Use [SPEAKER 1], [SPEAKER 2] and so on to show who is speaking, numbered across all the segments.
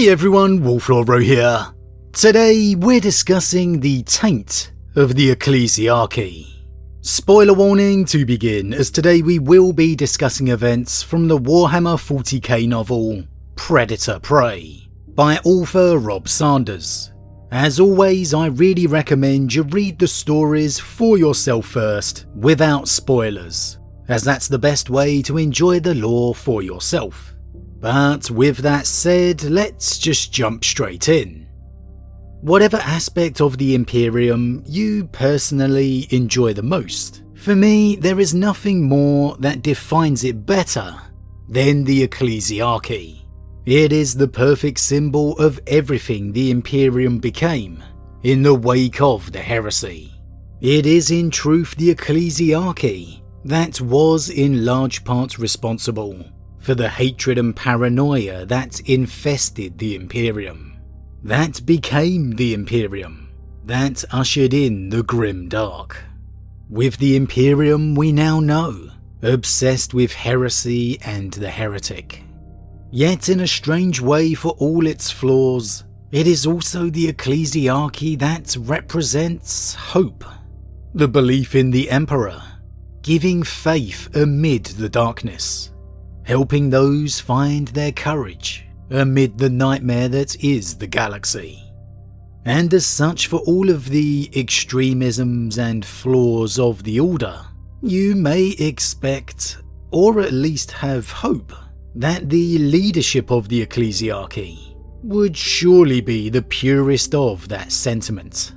[SPEAKER 1] Hey everyone, Wolf Lord Rho here. Today we're discussing the Taint of the Ecclesiarchy. Spoiler warning to begin, as today we will be discussing events from the Warhammer 40k novel Predator Prey by author Rob Sanders. As always, I really recommend you read the stories for yourself first, without spoilers, as that's the best way to enjoy the lore for yourself. But with that said, let's just jump straight in. Whatever aspect of the Imperium you personally enjoy the most, for me there is nothing more that defines it better than the Ecclesiarchy. It is the perfect symbol of everything the Imperium became in the wake of the heresy. It is in truth the Ecclesiarchy that was in large part responsible for the hatred and paranoia that infested the Imperium, that became the Imperium, that ushered in the grim dark. With the Imperium we now know, obsessed with heresy and the heretic. Yet in a strange way, for all its flaws, it is also the Ecclesiarchy that represents hope. The belief in the Emperor, giving faith amid the darkness, helping those find their courage amid the nightmare that is the galaxy. And as such, for all of the extremisms and flaws of the Order, you may expect, or at least have hope, that the leadership of the Ecclesiarchy would surely be the purest of that sentiment,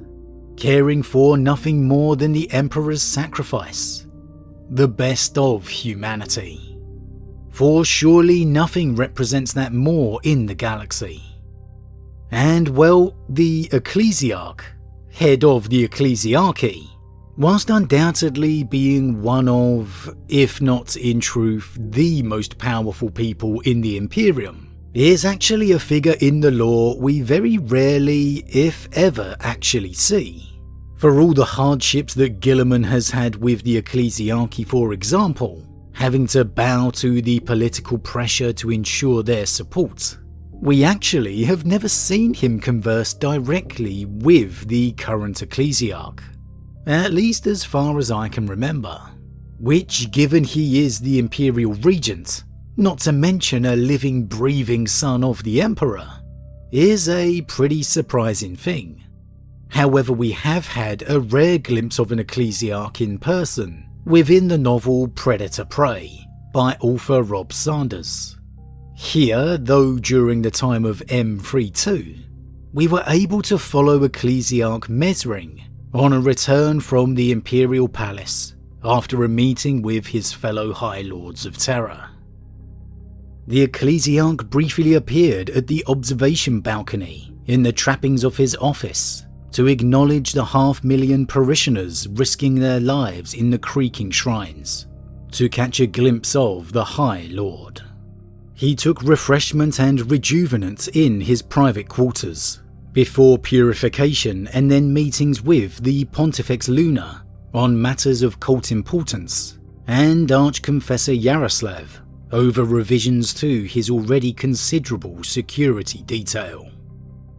[SPEAKER 1] caring for nothing more than the Emperor's sacrifice, the best of humanity. For surely nothing represents that more in the galaxy. And well, the Ecclesiarch, head of the Ecclesiarchy, whilst undoubtedly being one of, if not in truth, the most powerful people in the Imperium, is actually a figure in the lore we very rarely, if ever, actually see. For all the hardships that Guilliman has had with the Ecclesiarchy, for example, having to bow to the political pressure to ensure their support, we actually have never seen him converse directly with the current Ecclesiarch, at least as far as I can remember, which, given he is the Imperial Regent, not to mention a living, breathing son of the Emperor, is a pretty surprising thing. However, we have had a rare glimpse of an Ecclesiarch in person within the novel Predator Prey by author Rob Sanders. Here, though during the time of M32, we were able to follow Ecclesiarch Mesring on a return from the Imperial Palace after a meeting with his fellow High Lords of Terror. The Ecclesiarch briefly appeared at the observation balcony in the trappings of his office to acknowledge the 500,000 parishioners risking their lives in the creaking shrines, to catch a glimpse of the High Lord. He took refreshment and rejuvenant in his private quarters, before purification and then meetings with the Pontifex Luna on matters of cult importance, and Archconfessor Yaroslav over revisions to his already considerable security detail.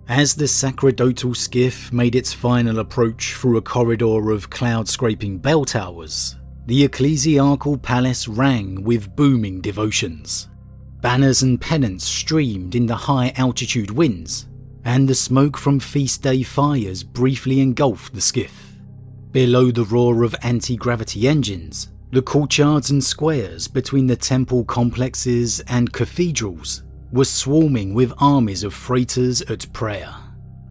[SPEAKER 1] As the sacerdotal skiff made its final approach through a corridor of cloud-scraping bell towers, the ecclesiarchal palace rang with booming devotions. Banners and pennants streamed in the high-altitude winds, and the smoke from feast day fires briefly engulfed the skiff. Below the roar of anti-gravity engines, the courtyards and squares between the temple complexes and cathedrals was swarming with armies of freighters at prayer.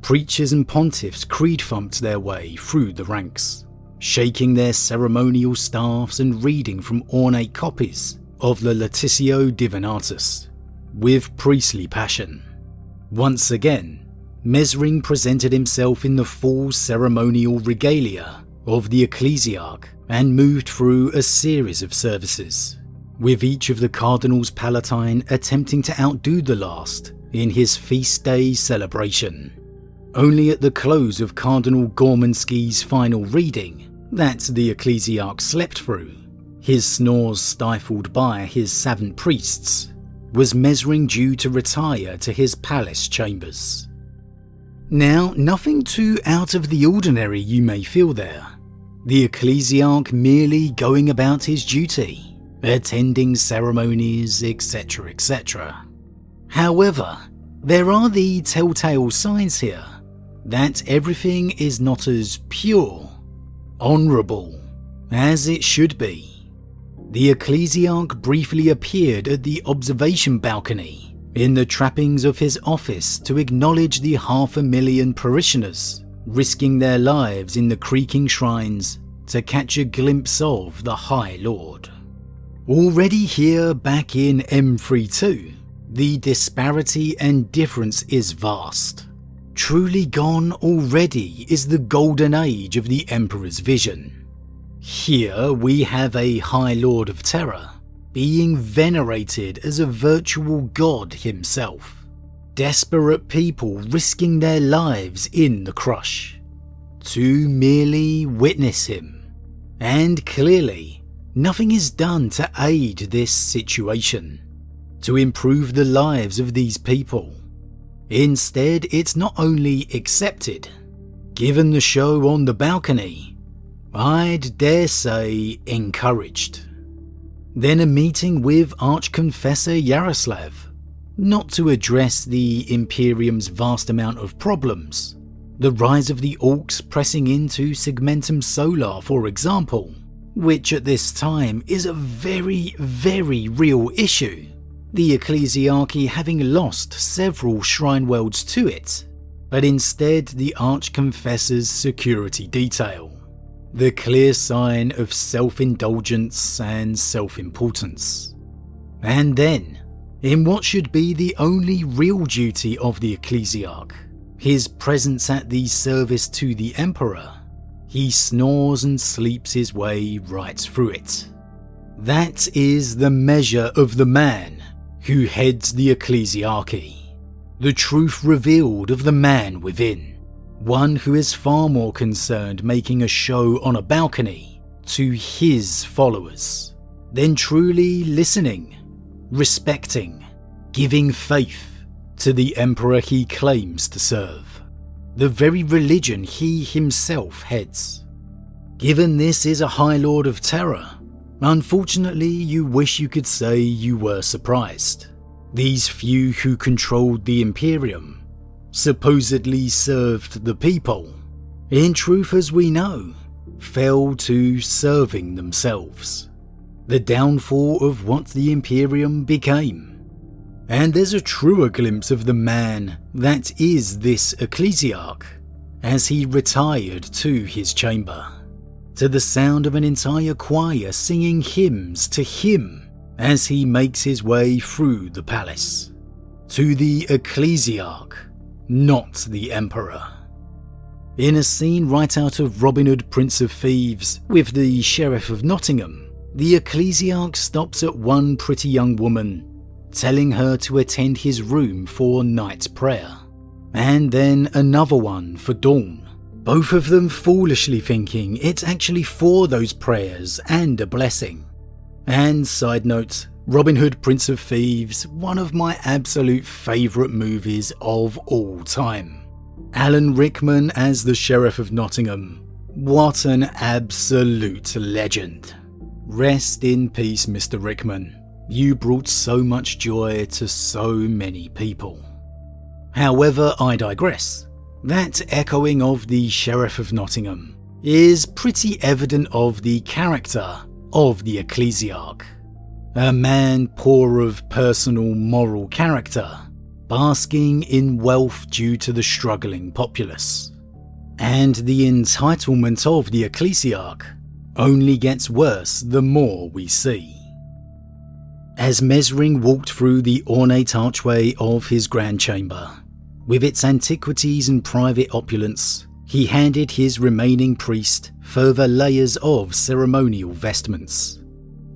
[SPEAKER 1] Preachers and pontiffs creed-thumped their way through the ranks, shaking their ceremonial staffs and reading from ornate copies of the Laetitio Divinatus, with priestly passion. Once again, Mesring presented himself in the full ceremonial regalia of the Ecclesiarch and moved through a series of services, with each of the Cardinals Palatine attempting to outdo the last in his feast day celebration. Only at the close of Cardinal Gormansky's final reading, that the Ecclesiarch slept through, his snores stifled by his savant priests, was Mesring due to retire to his palace chambers. Now, nothing too out of the ordinary you may feel there. The Ecclesiarch merely going about his duty, attending ceremonies, etc., etc. However, there are the telltale signs here that everything is not as pure, honourable, as it should be. The Ecclesiarch briefly appeared at the observation balcony in the trappings of his office to acknowledge the 500,000 parishioners risking their lives in the creaking shrines to catch a glimpse of the High Lord. Already here back in M32, the disparity and difference is vast. Truly gone already is the golden age of the Emperor's vision. Here we have a High Lord of Terror being venerated as a virtual god himself. Desperate people risking their lives in the crush to merely witness him. And clearly, nothing is done to aid this situation, to improve the lives of these people. Instead, it's not only accepted, given the show on the balcony, I'd dare say encouraged. Then a meeting with Archconfessor Yaroslav, not to address the Imperium's vast amount of problems, the rise of the Orcs pressing into Segmentum Solar for example, which at this time is a very, very real issue, the Ecclesiarchy having lost several shrine worlds to it, but instead the Archconfessor's security detail. The clear sign of self-indulgence and self-importance. And then, in what should be the only real duty of the Ecclesiarch, his presence at the service to the Emperor, he snores and sleeps his way right through it. That is the measure of the man who heads the Ecclesiarchy, the truth revealed of the man within. One who is far more concerned making a show on a balcony to his followers than truly listening, respecting, giving faith to the Emperor he claims to serve, the very religion he himself heads. Given this is a High Lord of Terror, unfortunately you wish you could say you were surprised. These few who controlled the Imperium supposedly served the people, in truth as we know, fell to serving themselves. The downfall of what the Imperium became. And there's a truer glimpse of the man that is this Ecclesiarch as he retired to his chamber, to the sound of an entire choir singing hymns to him as he makes his way through the palace. To the Ecclesiarch, not the Emperor. In a scene right out of Robin Hood, Prince of Thieves, with the Sheriff of Nottingham, the Ecclesiarch stops at one pretty young woman, telling her to attend his room for night prayer, and then another one for dawn, both of them foolishly thinking it's actually for those prayers and a blessing. And side note, Robin Hood, Prince of Thieves, one of my absolute favourite movies of all time. Alan Rickman as the Sheriff of Nottingham. What an absolute legend. Rest in peace, Mr. Rickman. You brought so much joy to so many people. However, I digress. That echoing of the Sheriff of Nottingham is pretty evident of the character of the Ecclesiarch. A man poor of personal moral character, basking in wealth due to the struggling populace. And the entitlement of the Ecclesiarch only gets worse the more we see. As Mesring walked through the ornate archway of his grand chamber, with its antiquities and private opulence, he handed his remaining priest further layers of ceremonial vestments.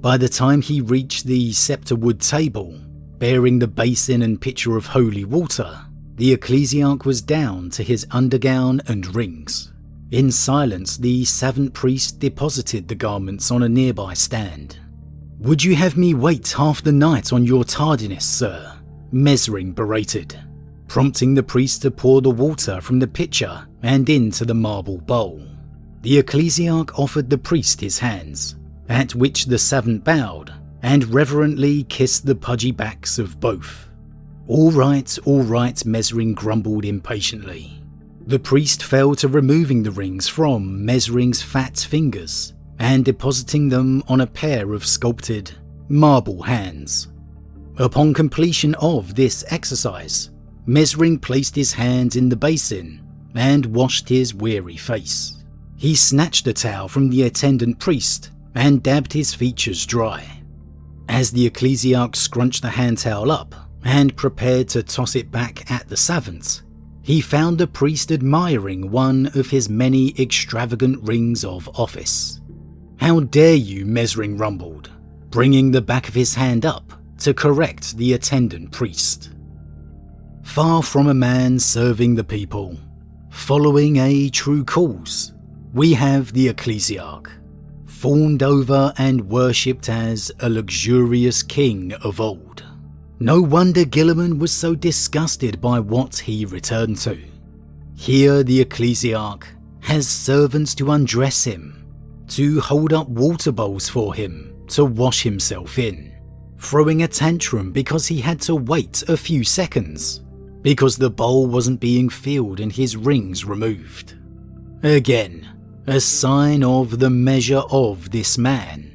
[SPEAKER 1] By the time he reached the scepter-wood table, bearing the basin and pitcher of holy water, the Ecclesiarch was down to his undergown and rings. In silence, the savant priest deposited the garments on a nearby stand. "Would you have me wait half the night on your tardiness, sir?" Mesring berated, prompting the priest to pour the water from the pitcher and into the marble bowl. The Ecclesiarch offered the priest his hands, at which the savant bowed and reverently kissed the pudgy backs of both. All right, Mesring grumbled impatiently. The priest fell to removing the rings from Mesring's fat fingers and depositing them on a pair of sculpted marble hands. Upon completion of this exercise, Mesring placed his hands in the basin and washed his weary face. He snatched a towel from the attendant priest and dabbed his features dry. As the Ecclesiarch scrunched the hand towel up and prepared to toss it back at the savant, he found the priest admiring one of his many extravagant rings of office. "How dare you," Mesring rumbled, bringing the back of his hand up to correct the attendant priest. Far from a man serving the people, following a true cause, we have the Ecclesiarch, fawned over and worshipped as a luxurious king of old. No wonder Guilliman was so disgusted by what he returned to. Here the Ecclesiarch has servants to undress him, to hold up water bowls for him to wash himself in, throwing a tantrum because he had to wait a few seconds, because the bowl wasn't being filled and his rings removed. Again, a sign of the measure of this man.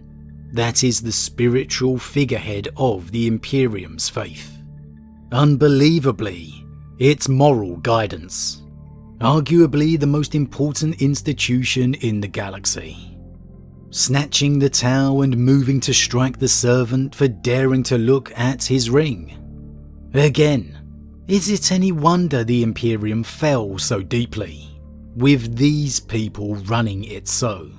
[SPEAKER 1] That is the spiritual figurehead of the Imperium's faith. Unbelievably, its moral guidance. Arguably the most important institution in the galaxy. Snatching the towel and moving to strike the servant for daring to look at his ring. Again, is it any wonder the Imperium fell so deeply, with these people running it so?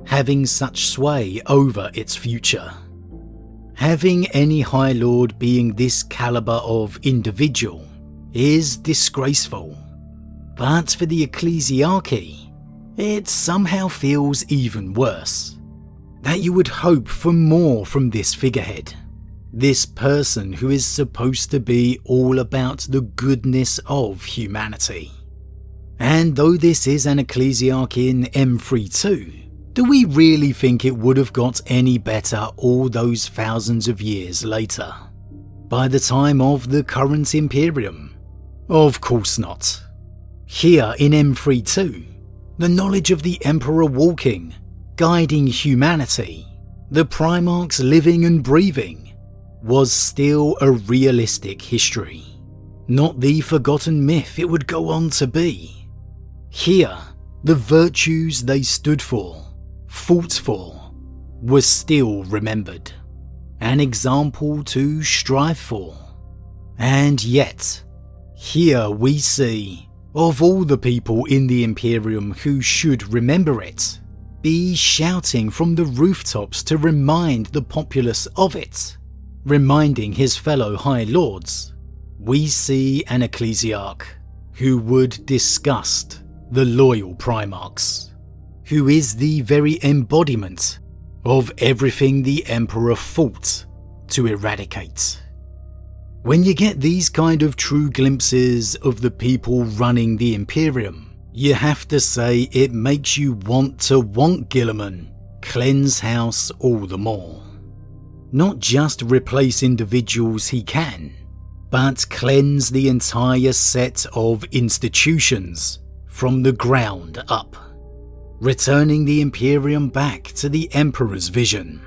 [SPEAKER 1] Having such sway over its future. Having any High Lord being this caliber of individual is disgraceful. But for the Ecclesiarchy, it somehow feels even worse. That you would hope for more from this figurehead. This person who is supposed to be all about the goodness of humanity. And though this is an Ecclesiarch in M32, do we really think it would have got any better all those thousands of years later? By the time of the current Imperium? Of course not. Here in M32, the knowledge of the Emperor walking, guiding humanity, the Primarchs living and breathing, was still a realistic history. Not the forgotten myth it would go on to be. Here, the virtues they stood for, fought for, was still remembered, an example to strive for. And yet, here we see, of all the people in the Imperium who should remember it, be shouting from the rooftops to remind the populace of it, reminding his fellow High Lords, we see an Ecclesiarch who would disgust the loyal Primarchs, who is the very embodiment of everything the Emperor fought to eradicate. When you get these kind of true glimpses of the people running the Imperium, you have to say it makes you want Guilliman cleanse house all the more. Not just replace individuals he can, but cleanse the entire set of institutions from the ground up, returning the Imperium back to the Emperor's vision.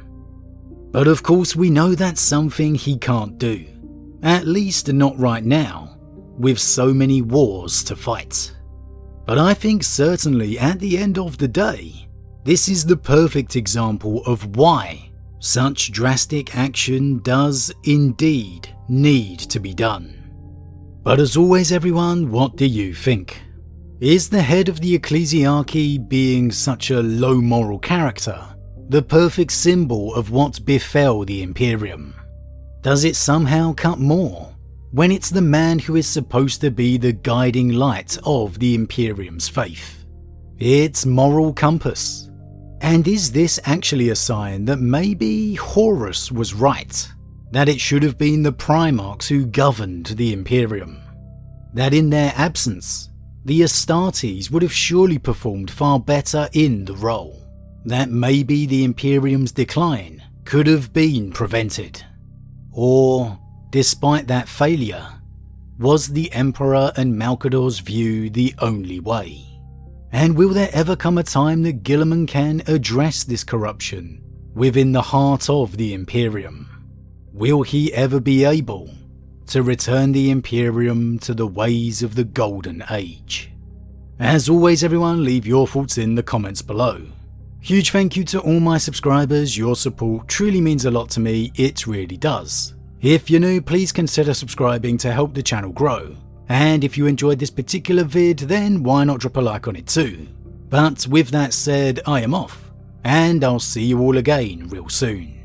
[SPEAKER 1] But of course we know that's something he can't do, at least not right now, with so many wars to fight. But I think certainly at the end of the day, this is the perfect example of why such drastic action does indeed need to be done. But as always everyone, what do you think? Is the head of the Ecclesiarchy, being such a low moral character, the perfect symbol of what befell the Imperium? Does it somehow cut more when it's the man who is supposed to be the guiding light of the Imperium's faith, its moral compass, And is this actually a sign that maybe Horus was right? That it should have been the Primarchs who governed the Imperium? That in their absence, the Astartes would have surely performed far better in the role? That maybe the Imperium's decline could have been prevented? Or, despite that failure, was the Emperor and Malcador's view the only way? And will there ever come a time that Guilliman can address this corruption within the heart of the Imperium? Will he ever be able to return the Imperium to the ways of the Golden Age? As always everyone, leave your thoughts in the comments below. Huge thank you to all my subscribers, your support truly means a lot to me, it really does. If you're new, please consider subscribing to help the channel grow. And if you enjoyed this particular vid, then why not drop a like on it too. But with that said, I am off, and I'll see you all again real soon.